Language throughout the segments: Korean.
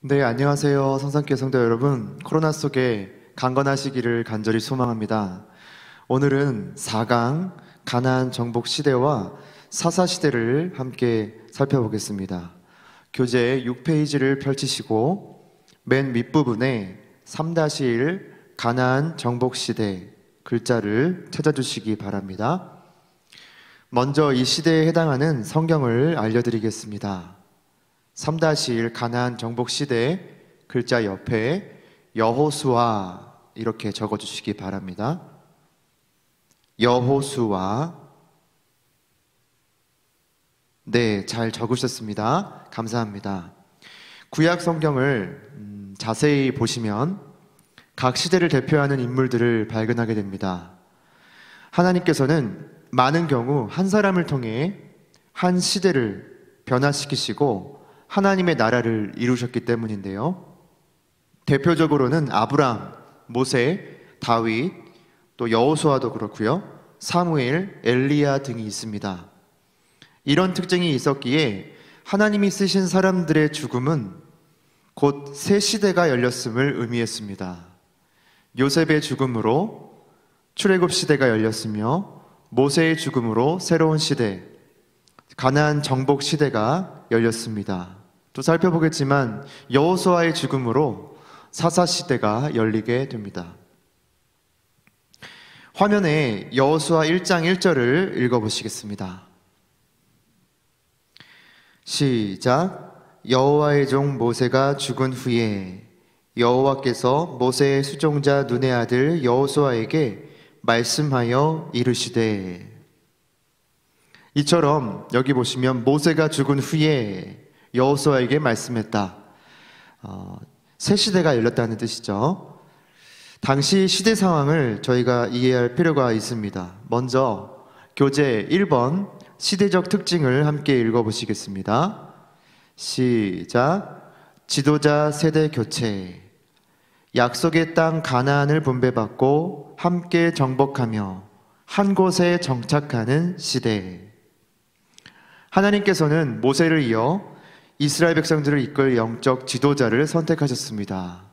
네, 안녕하세요. 성산교회 성도 여러분. 코로나 속에 강건하시기를 간절히 소망합니다. 오늘은 4강 가나안 정복 시대와 사사 시대를 함께 살펴보겠습니다. 교재 6페이지를 펼치시고 맨 밑부분에 3-1 가나안 정복 시대 글자를 찾아주시기 바랍니다. 먼저 이 시대에 해당하는 성경을 알려드리겠습니다. 3-1 가나안 정복 시대 글자 옆에 여호수아 이렇게 적어주시기 바랍니다. 여호수아. 네, 잘 적으셨습니다. 감사합니다. 구약 성경을 자세히 보시면 각 시대를 대표하는 인물들을 발견하게 됩니다. 하나님께서는 많은 경우 한 사람을 통해 한 시대를 변화시키시고 하나님의 나라를 이루셨기 때문인데요. 대표적으로는 아브람, 모세, 다윗, 또 여호수아도 그렇고요. 사무엘, 엘리야 등이 있습니다. 이런 특징이 있었기에 하나님이 쓰신 사람들의 죽음은 곧 새 시대가 열렸음을 의미했습니다. 요셉의 죽음으로 출애굽 시대가 열렸으며 모세의 죽음으로 새로운 시대, 가나안 정복 시대가 열렸습니다. 또 살펴보겠지만 여호수아의 죽음으로 사사 시대가 열리게 됩니다. 화면에 여호수아 1장 1절을 읽어보시겠습니다. 시작. 여호와의 종 모세가 죽은 후에 여호와께서 모세의 수종자 눈의 아들 여호수아에게 말씀하여 이르시되. 이처럼 여기 보시면 모세가 죽은 후에 여호수아에게 말씀했다. 새 시대가 열렸다는 뜻이죠. 당시 시대 상황을 저희가 이해할 필요가 있습니다. 먼저 교재 1번 시대적 특징을 함께 읽어보시겠습니다. 시작. 지도자 세대 교체. 약속의 땅 가나안을 분배받고 함께 정복하며 한 곳에 정착하는 시대. 하나님께서는 모세를 이어 이스라엘 백성들을 이끌 영적 지도자를 선택하셨습니다.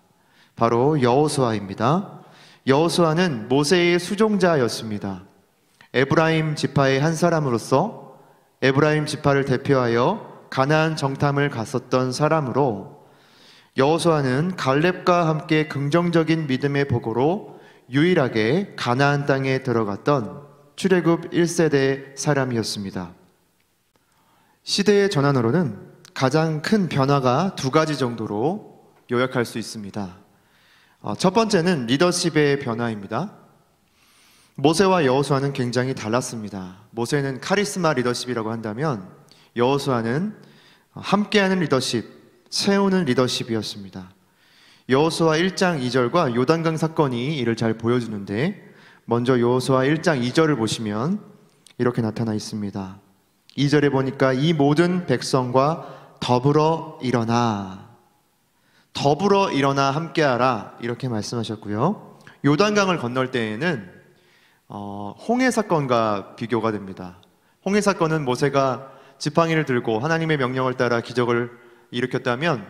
바로 여호수아입니다. 여호수아는 모세의 수종자였습니다. 에브라임 지파의 한 사람으로서 에브라임 지파를 대표하여 가나안 정탐을 갔었던 사람으로 여호수아는 갈렙과 함께 긍정적인 믿음의 보고로 유일하게 가나안 땅에 들어갔던 출애굽 1세대 사람이었습니다. 시대의 전환으로는 가장 큰 변화가 2가지 정도로 요약할 수 있습니다. 첫 번째는 리더십의 변화입니다. 모세와 여호수아는 굉장히 달랐습니다. 모세는 카리스마 리더십이라고 한다면 여호수아는 함께하는 리더십, 세우는 리더십이었습니다. 여호수아 1장 2절과 요단강 사건이 이를 잘 보여주는데, 먼저 여호수아 1장 2절을 보시면 이렇게 나타나 있습니다. 2절에 보니까 이 모든 백성과 더불어 일어나, 더불어 일어나 함께하라 이렇게 말씀하셨고요. 요단강을 건널 때에는 홍해 사건과 비교가 됩니다. 홍해 사건은 모세가 지팡이를 들고 하나님의 명령을 따라 기적을 일으켰다면,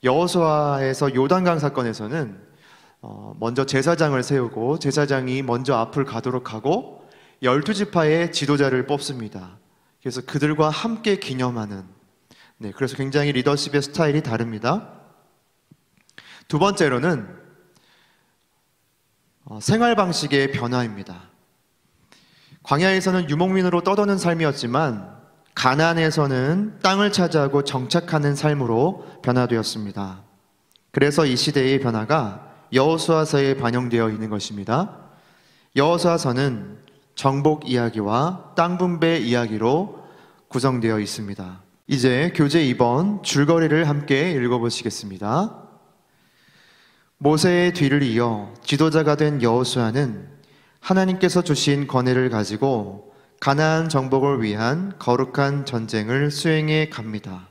여호수아에서 요단강 사건에서는 먼저 제사장을 세우고 제사장이 먼저 앞을 가도록 하고 12지파의 지도자를 뽑습니다. 그래서 그들과 함께 기념하는, 그래서 굉장히 리더십의 스타일이 다릅니다. 두 번째로는 생활 방식의 변화입니다. 광야에서는 유목민으로 떠도는 삶이었지만 가나안에서는 땅을 차지하고 정착하는 삶으로 변화되었습니다. 그래서 이 시대의 변화가 여호수아서에 반영되어 있는 것입니다. 여호수아서는 정복 이야기와 땅 분배 이야기로 구성되어 있습니다. 이제 교재 2번 줄거리를 함께 읽어보시겠습니다. 모세의 뒤를 이어 지도자가 된 여호수아는 하나님께서 주신 권위를 가지고 가나안 정복을 위한 거룩한 전쟁을 수행해 갑니다.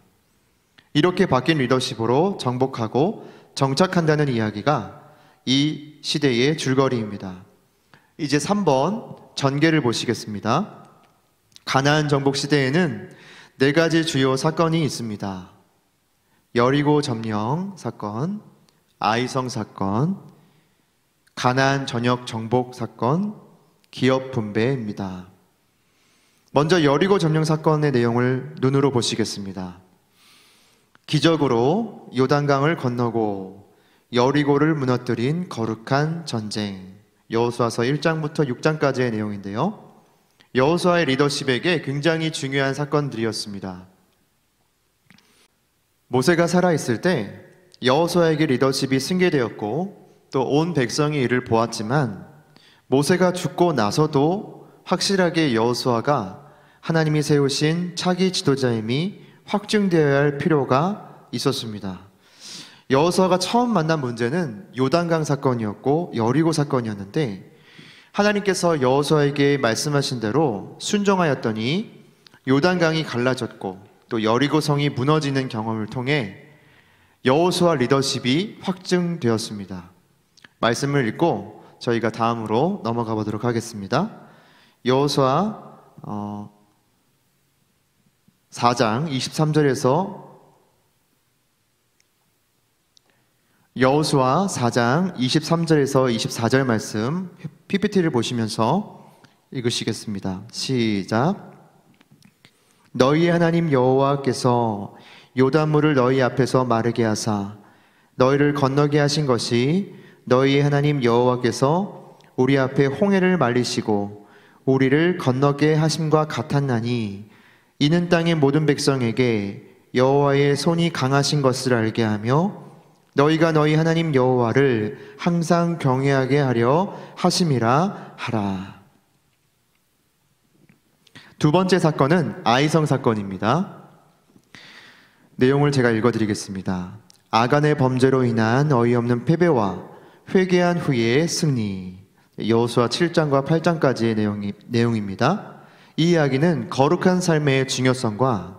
이렇게 바뀐 리더십으로 정복하고 정착한다는 이야기가 이 시대의 줄거리입니다. 이제 3번 전개를 보시겠습니다. 가나안 정복 시대에는 4가지 주요 사건이 있습니다. 여리고 점령 사건, 아이성 사건, 가나안 전역 정복 사건, 기업 분배입니다. 먼저 여리고 점령 사건의 내용을 눈으로 보시겠습니다. 기적으로 요단강을 건너고 여리고를 무너뜨린 거룩한 전쟁, 여호수아서 1장부터 6장까지의 내용인데요. 여호수아의 리더십에게 굉장히 중요한 사건들이었습니다. 모세가 살아있을 때 여호수아에게 리더십이 승계되었고 또 온 백성이 이를 보았지만, 모세가 죽고 나서도 확실하게 여호수아가 하나님이 세우신 차기 지도자임이 확증되어야 할 필요가 있었습니다. 여호수아가 처음 만난 문제는 요단강 사건이었고 여리고 사건이었는데, 하나님께서 여호수아에게 말씀하신 대로 순종하였더니 요단강이 갈라졌고 또 여리고 성이 무너지는 경험을 통해 여호수아 리더십이 확증되었습니다. 말씀을 읽고 저희가 다음으로 넘어가 보도록 하겠습니다. 여호수아 4장 23절에서 여호수아 4장 23절에서 24절 말씀 PPT를 보시면서 읽으시겠습니다. 시작. 너희 하나님 여호와께서 요단물을 너희 앞에서 마르게 하사 너희를 건너게 하신 것이 너희 하나님 여호와께서 우리 앞에 홍해를 말리시고 우리를 건너게 하심과 같았나니, 이는 땅의 모든 백성에게 여호와의 손이 강하신 것을 알게 하며 너희가 너희 하나님 여호와를 항상 경외하게 하려 하심이라 하라. 두 번째 사건은 아이성 사건입니다. 내용을 제가 읽어드리겠습니다. 아간의 범죄로 인한 어이없는 패배와 회개한 후의 승리. 여호수아 7장과 8장까지의 내용입니다. 이 이야기는 거룩한 삶의 중요성과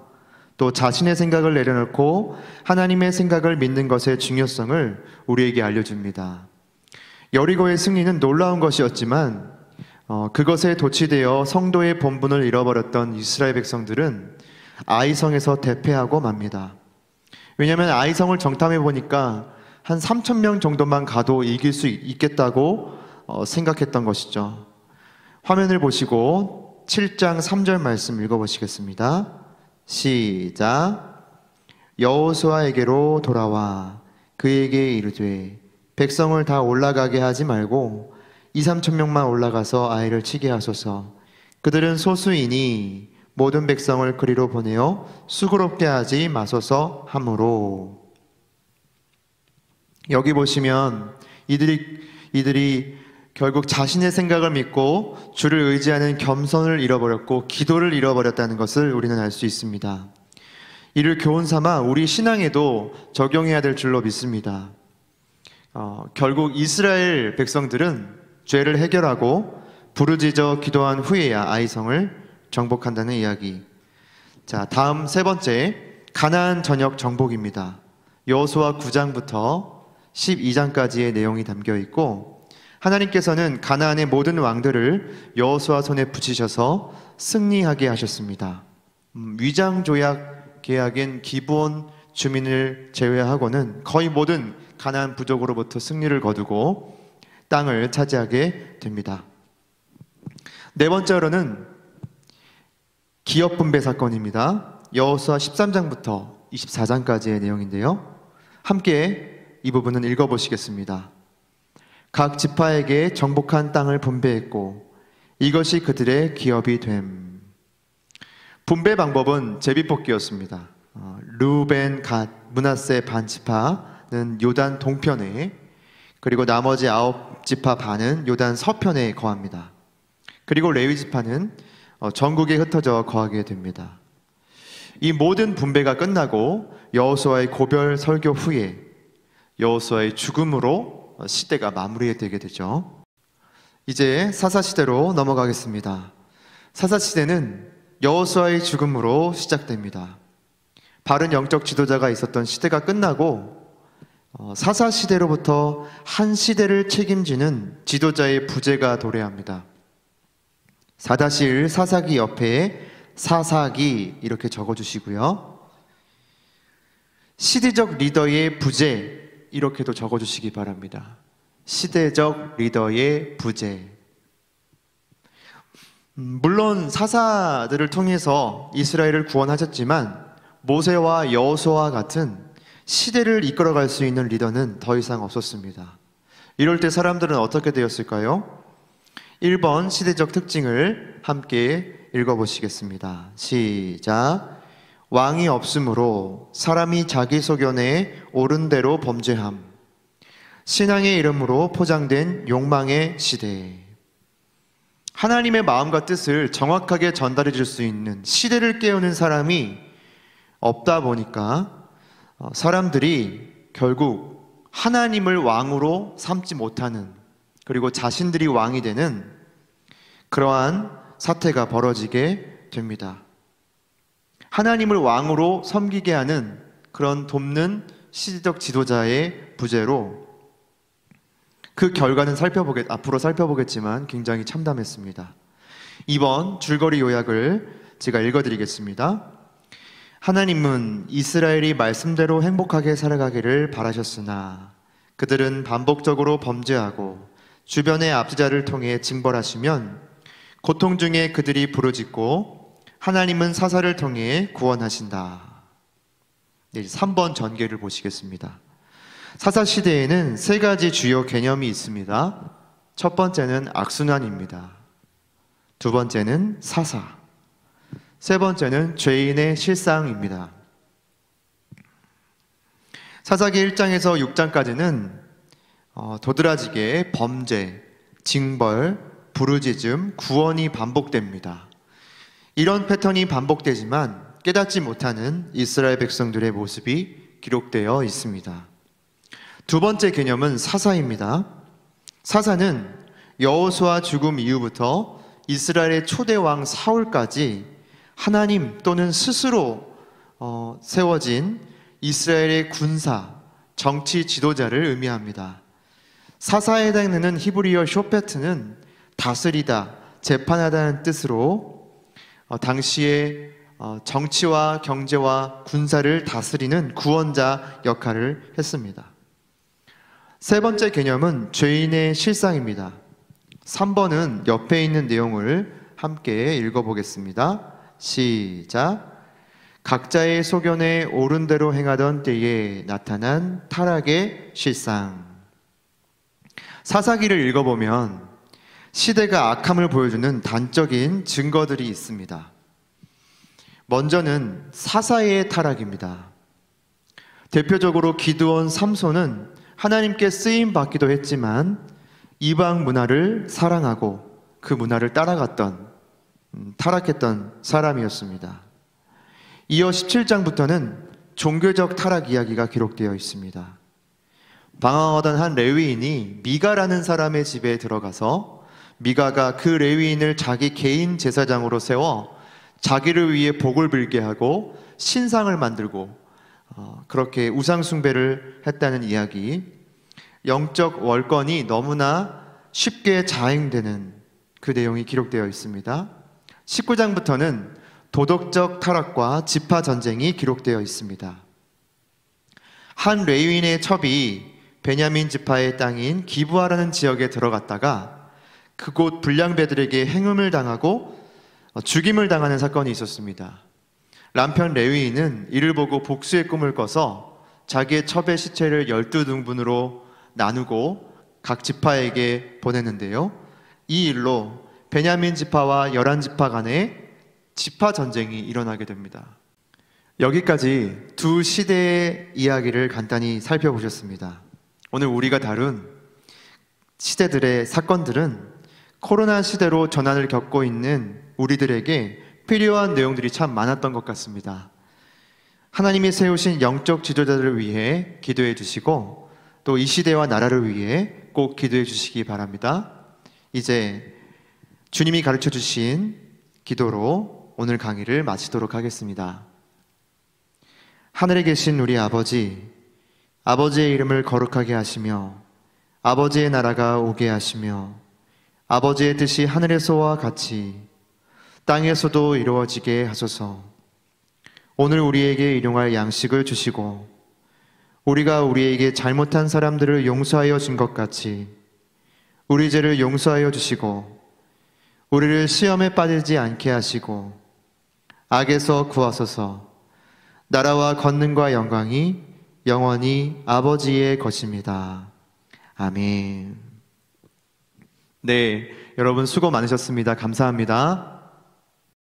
또 자신의 생각을 내려놓고 하나님의 생각을 믿는 것의 중요성을 우리에게 알려줍니다. 여리고의 승리는 놀라운 것이었지만 그것에 도취되어 성도의 본분을 잃어버렸던 이스라엘 백성들은 아이성에서 대패하고 맙니다. 왜냐하면 아이성을 정탐해 보니까 한 3,000명 정도만 가도 이길 수 있겠다고 생각했던 것이죠. 화면을 보시고 7장 3절 말씀 읽어보시겠습니다. 시작. 여호수아에게로 돌아와 그에게 이르되 백성을 다 올라가게 하지 말고 2,000~3,000명만 올라가서 아이를 치게 하소서. 그들은 소수이니 모든 백성을 그리로 보내어 수고롭게 하지 마소서 하므로. 여기 보시면 이들이 결국 자신의 생각을 믿고 주를 의지하는 겸손을 잃어버렸고 기도를 잃어버렸다는 것을 우리는 알 수 있습니다. 이를 교훈 삼아 우리 신앙에도 적용해야 될 줄로 믿습니다. 결국 이스라엘 백성들은 죄를 해결하고 부르짖어 기도한 후에야 아이성을 정복한다는 이야기. 자, 다음 세 번째, 가나안 전역 정복입니다. 여호수아 9장부터 12장까지의 내용이 담겨 있고, 하나님께서는 가나안의 모든 왕들을 여호수아 손에 붙이셔서 승리하게 하셨습니다. 위장조약 계약인 기브온 주민을 제외하고는 거의 모든 가나안 부족으로부터 승리를 거두고 땅을 차지하게 됩니다. 네 번째로는 기업 분배 사건입니다. 여호수아 13장부터 24장까지의 내용인데요. 함께 이 부분은 읽어보시겠습니다. 각 지파에게 정복한 땅을 분배했고 이것이 그들의 기업이 됨. 분배 방법은 제비뽑기였습니다. 르우벤, 갓, 므낫세 반 지파는 요단 동편에, 그리고 나머지 9지파 반은 요단 서편에 거합니다. 그리고 레위 지파는 전국에 흩어져 거하게 됩니다. 이 모든 분배가 끝나고 여호수아의 고별 설교 후에 여호수아의 죽음으로 시대가 마무리되게 되죠. 이제 사사시대로 넘어가겠습니다. 사사시대는 여호수아의 죽음으로 시작됩니다. 바른 영적 지도자가 있었던 시대가 끝나고 사사시대로부터 한 시대를 책임지는 지도자의 부재가 도래합니다. 4-1 사사기 옆에 사사기 이렇게 적어주시고요. 시대적 리더의 부재, 이렇게도 적어주시기 바랍니다. 시대적 리더의 부재. 물론 사사들을 통해서 이스라엘을 구원하셨지만 모세와 여호수아와 같은 시대를 이끌어갈 수 있는 리더는 더 이상 없었습니다. 이럴 때 사람들은 어떻게 되었을까요? 1번 시대적 특징을 함께 읽어보시겠습니다. 시작. 왕이 없으므로 사람이 자기 소견에 옳은 대로 범죄함. 신앙의 이름으로 포장된 욕망의 시대. 하나님의 마음과 뜻을 정확하게 전달해 줄 수 있는, 시대를 깨우는 사람이 없다 보니까 사람들이 결국 하나님을 왕으로 삼지 못하는, 그리고 자신들이 왕이 되는 그러한 사태가 벌어지게 됩니다. 하나님을 왕으로 섬기게 하는 그런 돕는 시대적 지도자의 부재로 그 결과는 앞으로 살펴보겠지만 굉장히 참담했습니다. 2번 줄거리 요약을 제가 읽어드리겠습니다. 하나님은 이스라엘이 말씀대로 행복하게 살아가기를 바라셨으나 그들은 반복적으로 범죄하고 주변의 압제자를 통해 징벌하시면 고통 중에 그들이 부르짖고 하나님은 사사를 통해 구원하신다. 3번 전개를 보시겠습니다. 사사 시대에는 세 가지 주요 개념이 있습니다. 첫 번째는 악순환입니다. 두 번째는 사사, 세 번째는 죄인의 실상입니다. 사사기 1장에서 6장까지는 도드라지게 범죄, 징벌, 부르짖음, 구원이 반복됩니다. 이런 패턴이 반복되지만 깨닫지 못하는 이스라엘 백성들의 모습이 기록되어 있습니다. 두 번째 개념은 사사입니다. 사사는 여호수아 죽음 이후부터 이스라엘의 초대 왕 사울까지 하나님 또는 스스로 세워진 이스라엘의 군사, 정치 지도자를 의미합니다. 사사에 해당되는 히브리어 쇼페트는 다스리다, 재판하다는 뜻으로 당시에 정치와 경제와 군사를 다스리는 구원자 역할을 했습니다. 세 번째 개념은 죄인의 실상입니다. 3번은 옆에 있는 내용을 함께 읽어보겠습니다. 시작. 각자의 소견에 옳은 대로 행하던 때에 나타난 타락의 실상. 사사기를 읽어보면 시대가 악함을 보여주는 단적인 증거들이 있습니다. 먼저는 사사의 타락입니다. 대표적으로 기드온, 삼손은 하나님께 쓰임 받기도 했지만 이방 문화를 사랑하고 그 문화를 따라갔던 타락했던 사람이었습니다. 이어 17장부터는 종교적 타락 이야기가 기록되어 있습니다. 방황하던 한 레위인이 미가라는 사람의 집에 들어가서 미가가 그 레위인을 자기 개인 제사장으로 세워 자기를 위해 복을 빌게 하고 신상을 만들고 그렇게 우상 숭배를 했다는 이야기, 영적 월권이 너무나 쉽게 자행되는 그 내용이 기록되어 있습니다. 19장부터는 도덕적 타락과 지파 전쟁이 기록되어 있습니다. 한 레위인의 첩이 베냐민 지파의 땅인 기브아라는 지역에 들어갔다가 그곳 불량배들에게 행음을 당하고 죽임을 당하는 사건이 있었습니다. 남편 레위인은 이를 보고 복수의 꿈을 꿔서 자기의 첩의 시체를 12등분으로 나누고 각 지파에게 보냈는데요. 이 일로 베냐민 지파와 11지파 간에 지파 전쟁이 일어나게 됩니다. 여기까지 두 시대의 이야기를 간단히 살펴보셨습니다. 오늘 우리가 다룬 시대들의 사건들은 코로나 시대로 전환을 겪고 있는 우리들에게 필요한 내용들이 참 많았던 것 같습니다. 하나님이 세우신 영적 지도자들을 위해 기도해 주시고 또 이 시대와 나라를 위해 꼭 기도해 주시기 바랍니다. 이제 주님이 가르쳐 주신 기도로 오늘 강의를 마치도록 하겠습니다. 하늘에 계신 우리 아버지, 아버지의 이름을 거룩하게 하시며 아버지의 나라가 오게 하시며 아버지의 뜻이 하늘에서와 같이 땅에서도 이루어지게 하소서. 오늘 우리에게 일용할 양식을 주시고 우리가 우리에게 잘못한 사람들을 용서하여 준 것 같이 우리 죄를 용서하여 주시고 우리를 시험에 빠지지 않게 하시고 악에서 구하소서. 나라와 권능과 영광이 영원히 아버지의 것입니다. 아멘. 네, 여러분 수고 많으셨습니다. 감사합니다.